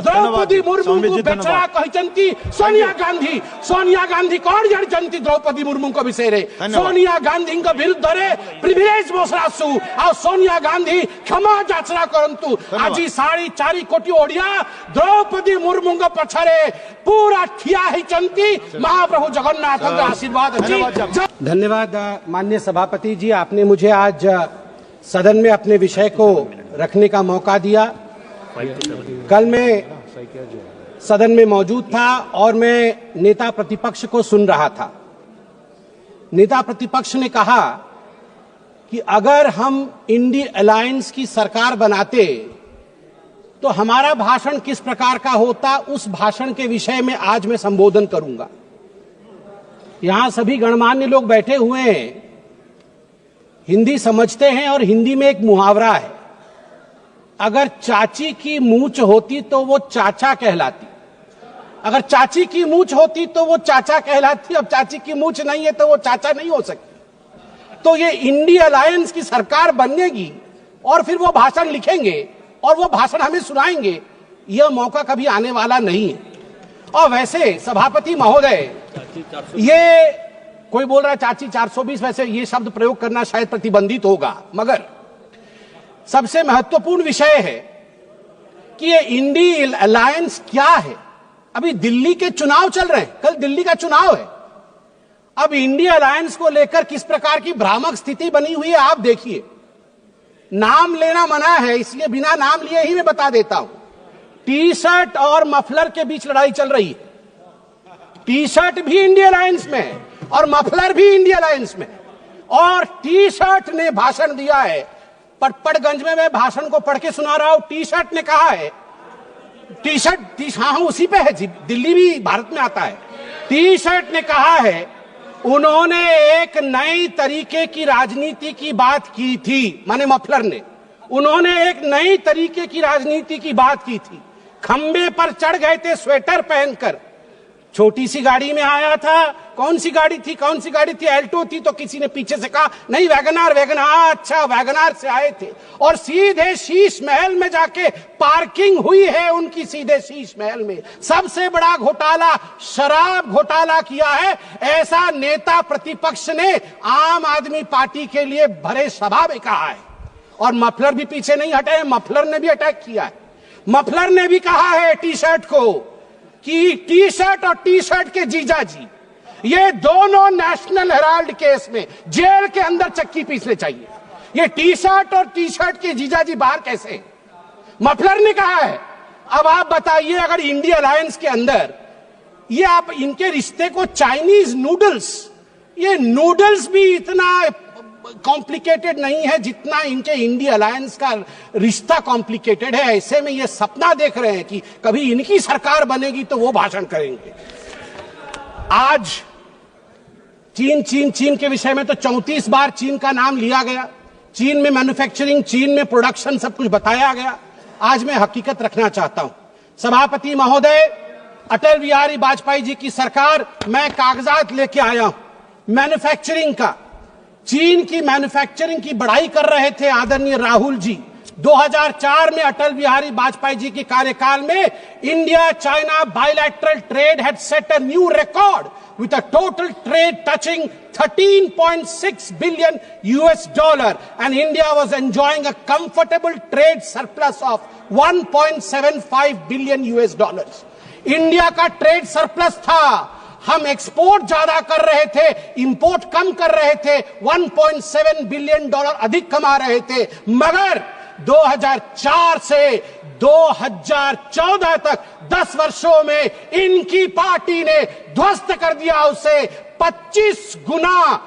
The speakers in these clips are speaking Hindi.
द्रौपदी मुर्मू को बेचारा कहचंती सोनिया गांधी कौन जानचंती द्रौपदी मुर्मू को विषय सोनिया गांधी विरुद्ध प्रिविलेज बसरासु आ सोनिया गांधी क्षमा याचना करंतु आज 4.5 कोटी ओडिया द्रौपदी मुर्मू पछरे पूरा ठिया हिचंती महाप्रभु जगन्नाथ का आशीर्वाद अच्छी। धन्यवाद माननीय सभापति जी, आपने मुझे आज सदन में अपने विषय को रखने का मौका दिया। कल मैं सदन में मौजूद था और मैं नेता प्रतिपक्ष को सुन रहा था। नेता प्रतिपक्ष ने कहा कि अगर हम इंडी अलायंस की सरकार बनाते तो हमारा भाषण किस प्रकार का होता, उस भाषण के विषय में आज मैं संबोधन करूंगा। यहां सभी गणमान्य लोग बैठे हुए हैं, हिंदी समझते हैं और हिंदी में एक मुहावरा है, अगर चाची की मूंछ होती तो वो चाचा कहलाती, अगर चाची की मूंछ होती तो वो चाचा कहलाती, अब चाची की मूंछ नहीं है तो वो चाचा नहीं हो सकती। तो ये इंडी अलायंस की सरकार बनेगी और फिर वो भाषण लिखेंगे और वो भाषण हमें सुनाएंगे, यह मौका कभी आने वाला नहीं है। और वैसे सभापति महोदय, ये कोई बोल रहा है चाची 420, वैसे ये शब्द प्रयोग करना शायद प्रतिबंधित होगा, मगर सबसे महत्वपूर्ण विषय है कि ये इंडी अलायंस क्या है। अभी दिल्ली के चुनाव चल रहे हैं, कल दिल्ली का चुनाव है। अब इंडी अलायंस को लेकर किस प्रकार की भ्रामक स्थिति बनी हुई है आप देखिए। नाम लेना मना है, इसलिए बिना नाम लिए ही मैं बता देता हूं। टी शर्ट और मफलर के बीच लड़ाई चल रही है। टी शर्ट भी इंडिया अलायंस में है और मफलर भी इंडिया अलायंस में, और टी शर्ट ने भाषण दिया है। पटपड़गंज में मैं भाषण को पढ़ के सुना रहा हूं। टी शर्ट ने कहा है, टी शर्ट हाँ उसी पे है जी, दिल्ली भी भारत में आता है। टी शर्ट ने कहा है उन्होंने एक नई तरीके की राजनीति की बात की थी, माने मफलर ने, उन्होंने एक नई तरीके की राजनीति की बात की थी। खंबे पर चढ़ गए थे स्वेटर पहनकर, छोटी सी गाड़ी में आया था। कौन सी गाड़ी थी, कौन सी गाड़ी थी, एल्टो थी, तो किसी ने पीछे से कहा नहीं वैगनार, अच्छा वैगनार से आए थे, और सीधे शीश महल में जाके पार्किंग हुई है उनकी, सीधे शीश महल में। सबसे बड़ा घोटाला शराब घोटाला किया है, ऐसा नेता प्रतिपक्ष ने आम आदमी पार्टी के लिए भरे सभा में कहा है। और मफलर भी पीछे नहीं हटे, मफलर ने भी अटैक किया है। मफलर ने भी कहा है टी शर्ट को कि टी शर्ट और टी शर्ट के जीजाजी, ये दोनों नेशनल हेराल्ड केस में जेल के अंदर चक्की पीसने चाहिए। ये टी शर्ट और टी शर्ट के जीजाजी बाहर कैसे? मफलर ने कहा है। अब आप बताइए, अगर इंडिया अलायंस के अंदर ये आप इनके रिश्ते को चाइनीज नूडल्स, ये नूडल्स भी इतना कॉम्प्लिकेटेड नहीं है जितना इनके इंडिया अलायंस का रिश्ता कॉम्प्लिकेटेड है। ऐसे में ये सपना देख रहे हैं कि कभी इनकी सरकार बनेगी तो वो भाषण करेंगे। आज चीन के विषय में तो 34 बार चीन का नाम लिया गया, चीन में मैन्युफैक्चरिंग, चीन में प्रोडक्शन, सब कुछ बताया गया। आज मैं हकीकत रखना चाहता हूं। सभापति महोदय, अटल बिहारी वाजपेयी जी की सरकार, मैं कागजात लेके आया हूं मैन्युफैक्चरिंग का। चीन की मैन्युफैक्चरिंग की बढ़ाई कर रहे थे आदरणीय राहुल जी। 2004 में अटल बिहारी वाजपेयी जी के कार्यकाल में India China bilateral trade had set a new record with a total trade touching 13.6 billion US dollar, and India was enjoying a comfortable trade surplus of 1.75 billion US dollars. India का ट्रेड सरप्लस था, हम एक्सपोर्ट ज्यादा कर रहे थे, इंपोर्ट कम कर रहे थे, 1.7 बिलियन डॉलर अधिक कमा रहे थे। मगर 2004 से 2014 तक 10 वर्षों में इनकी पार्टी ने ध्वस्त कर दिया उसे। 25 गुना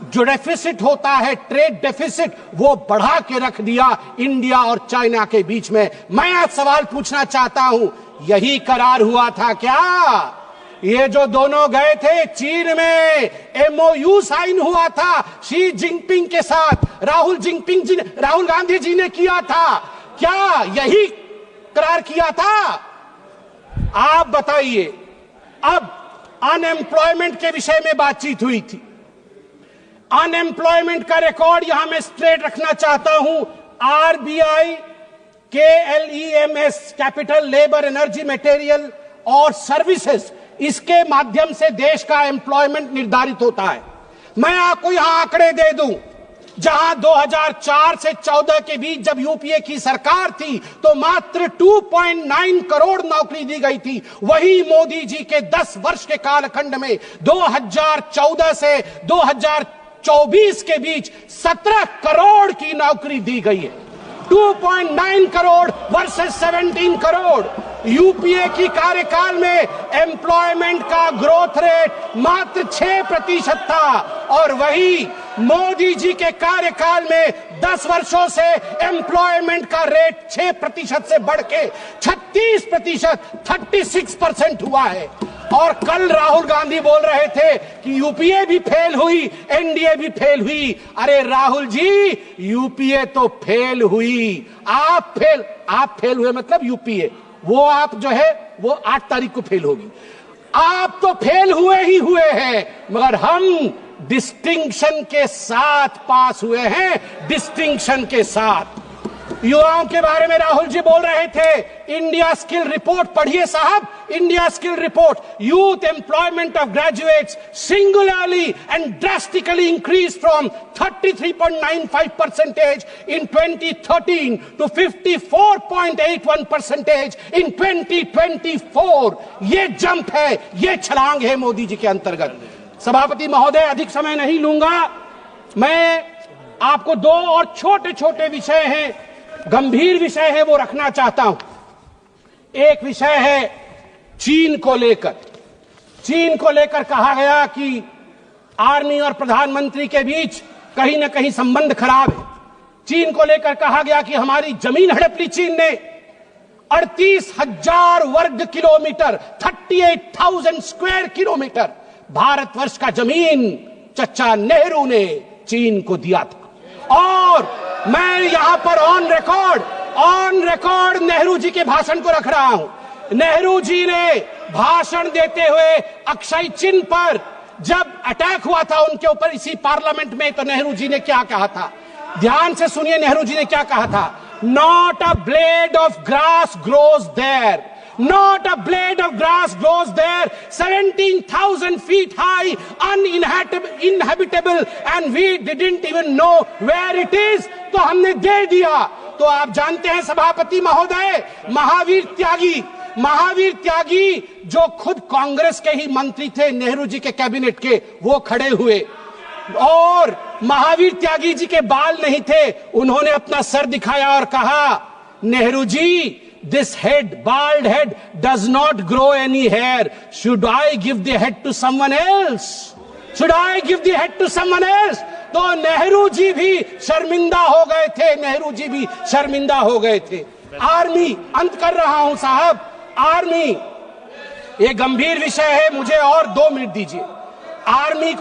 जो डेफिसिट होता है, ट्रेड डेफिसिट, वो बढ़ा के रख दिया इंडिया और चाइना के बीच में। मैं आज सवाल पूछना चाहता हूं, यही करार हुआ था क्या? ये जो दोनों गए थे चीन में, MOU साइन हुआ था शी जिनपिंग के साथ, राहुल गांधी जी ने किया था क्या? यही करार किया था? आप बताइए। अब अनएम्प्लॉयमेंट के विषय में बातचीत हुई थी। अनएम्प्लॉयमेंट का रिकॉर्ड यहां मैं स्ट्रेट रखना चाहता हूं। RBI KLEMS, capital, labour, energy, material और सर्विसेज, इसके माध्यम से देश का एम्प्लॉयमेंट निर्धारित होता है। मैं आपको यहां आंकड़े दे दूं, जहां 2004 से 14 के बीच जब यूपीए की सरकार थी तो मात्र 2.9 करोड़ नौकरी दी गई थी। वही मोदी जी के 10 वर्ष के कालखंड में 2014 से 2024 के बीच 17 करोड़ की नौकरी दी गई है। 2.9 करोड़ वर्सेस 17 करोड़। यूपीए की कार्यकाल में एम्प्लॉयमेंट का ग्रोथ रेट मात्र 6% था और वही मोदी जी के कार्यकाल में 10 वर्षों से एम्प्लॉयमेंट का रेट 6% से बढ़ के 36%, 36% हुआ है। और कल राहुल गांधी बोल रहे थे कि यूपीए भी फेल हुई, एनडीए भी फेल हुई। अरे राहुल जी, यूपीए तो फेल हुई, आप फेल हुए मतलब यूपीए, वो आप जो है वो 8 तारीख को फेल होगी। आप तो फेल हुए ही हुए हैं, मगर हम डिस्टिंक्शन के साथ पास हुए हैं, डिस्टिंक्शन के साथ। युवाओं के बारे में राहुल जी बोल रहे थे। इंडिया स्किल रिपोर्ट पढ़िए साहब, India skill report. Youth employment of graduates singularly and drastically increase from 33.95% in 2013 to 54.81% in 2024। ये जंप है, ये छलांग है मोदी जी के अंतर्गत। सभापति महोदय, अधिक समय नहीं लूंगा। मैं आपको 2 और छोटे छोटे विषय हैं, गंभीर विषय है, वो रखना चाहता हूं। एक विषय है चीन को लेकर। चीन को लेकर कहा गया कि आर्मी और प्रधानमंत्री के बीच कहीं ना कहीं संबंध खराब है। चीन को लेकर कहा गया कि हमारी जमीन हड़प ली चीन ने। 38,000 वर्ग किलोमीटर, 38,000 स्क्वायर किलोमीटर भारतवर्ष का जमीन चचा नेहरू ने चीन को दिया था। और मैं यहां पर ऑन रिकॉर्ड नेहरू जी के भाषण को रख रहा हूं। नेहरू जी ने भाषण देते हुए अक्षय चिन्ह पर जब अटैक हुआ था उनके ऊपर इसी पार्लियामेंट में, तो नेहरू जी ने क्या कहा था, ध्यान से सुनिए। नेहरू जी ने क्या कहा था? Not a blade of grass grows there, not a blade of grass grows there, 17,000 feet high, uninhabitable, and we didn't even know where it is। तो हमने दे दिया। तो आप जानते हैं सभापति महोदय, महावीर त्यागी जो खुद कांग्रेस के ही मंत्री थे, नेहरू जी के कैबिनेट के, वो खड़े हुए और महावीर त्यागी जी के बाल नहीं थे, उन्होंने अपना सर दिखाया और कहा, Nehru ji, this head, bald head, does not grow any hair. Should I give the head to someone else? Should I give the head to someone else? तो नेहरू जी भी शर्मिंदा हो गए थे, नेहरू जी भी शर्मिंदा हो गए थे। आर्मी, अंत कर रहा हूं साहब, आर्मी ये गंभीर विषय है, मुझे और 2 मिनट दीजिए। आर्मी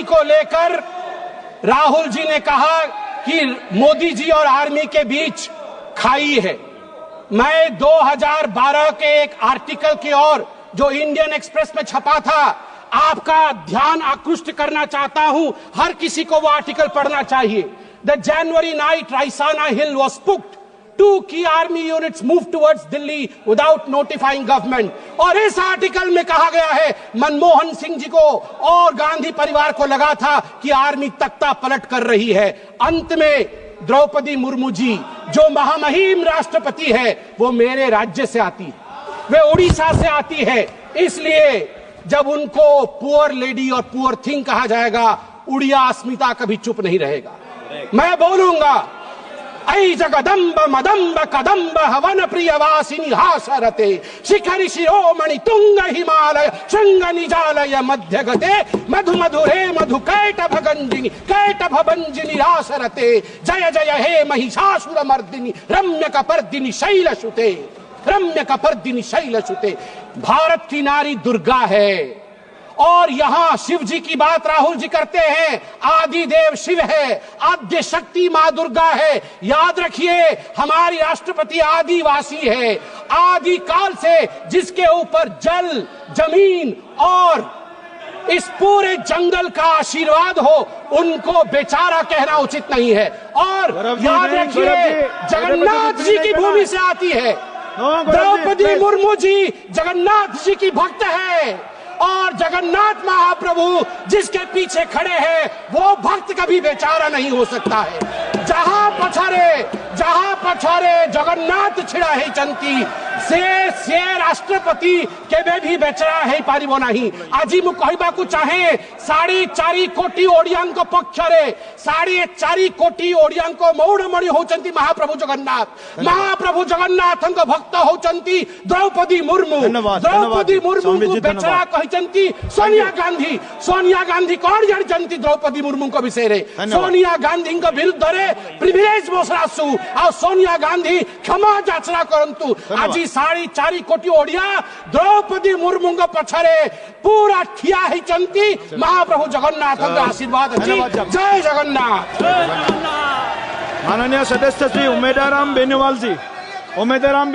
को लेकर राहुल जी ने कहा कि मोदी जी और आर्मी के बीच खाई है। मैं 2012 के एक आर्टिकल की ओर जो इंडियन एक्सप्रेस में छपा था, आपका ध्यान आकृष्ट करना चाहता हूं। हर किसी को वो आर्टिकल पढ़ना चाहिए। The January night Raisina Hill was spooked, 2 key army units moved towards Delhi without notifying government। और इस आर्टिकल में कहा गया है, मनमोहन सिंह जी को और गांधी परिवार को लगा था कि आर्मी तख्ता पलट कर रही है। अंत में द्रौपदी मुर्मू जी जो महामहिम राष्ट्रपति है, वो मेरे राज्य से आती है, वे उड़ीसा से आती है। इसलिए जब उनको पुअर लेडी और पुअर थिंग कहा जाएगा, उड़िया अस्मिता कभी चुप नहीं रहेगा। मैं बोलूंगा, ऐ जगदम्ब मदम्ब कदम्ब हवन प्रियवासिनी हासरते, शिखरि शिरोमणि तुंग हिमालय शृंग निजालय मध्य गते, मधु मधुरे मधु कैटभ भंजिनी रासरते, जय जय हे महिषासुर मर्दिनी रम्य कपर्दिनी शैलसुते। भारत की नारी दुर्गा है। और यहां शिव जी की बात राहुल जी करते हैं। आदि देव शिव है, आद्य शक्ति मां दुर्गा है। याद रखिए, हमारी राष्ट्रपति आदिवासी है। आदि काल से जिसके ऊपर जल, जमीन और इस पूरे जंगल का आशीर्वाद हो, उनको बेचारा कहना उचित नहीं है। और याद रखिए, जगन्नाथ जी की भूमि से आती है। द्रौपदी मुर्मू जी जगन्नाथ जी की भक्त है, और जगन्नाथ महाप्रभु जिसके पीछे खड़े हैं वो भक्त कभी बेचारा नहीं हो सकता है। जहां पछारे जगन्नाथ छिड़ा है चंती से राष्ट्रपति केबे भी बेचरा है पारिबो नहीं। आज मु कहबाकू चाहे 4.5 कोटी ओडियांक पक्षरे 4.5 कोटी ओडियांक मौड़मणि होचंती महाप्रभु जगन्नाथ भक्त होचंती द्रौपदी मुर्मू। द्रौपदी मुर्मू को बेचरा कहचंती सोनिया गांधी कौन जानचंती द्रौपदी मुर्मू को विषय रे। सोनिया गांधी विरुद्ध रे प्रिविलेज मोसरासु आ सोनिया गांधी क्षमा याचना करंतु। आज 4.5 कोटी ओडिया द्रौपदी मुर्मू पछरे पूरा ठिया होचंती महाप्रभु जगन्नाथ आशीर्वाद अच्छी। जय जगन्नाथ। माननीय सदस्य श्री उमेदाराम बेनीवाल जी, उमेदाराम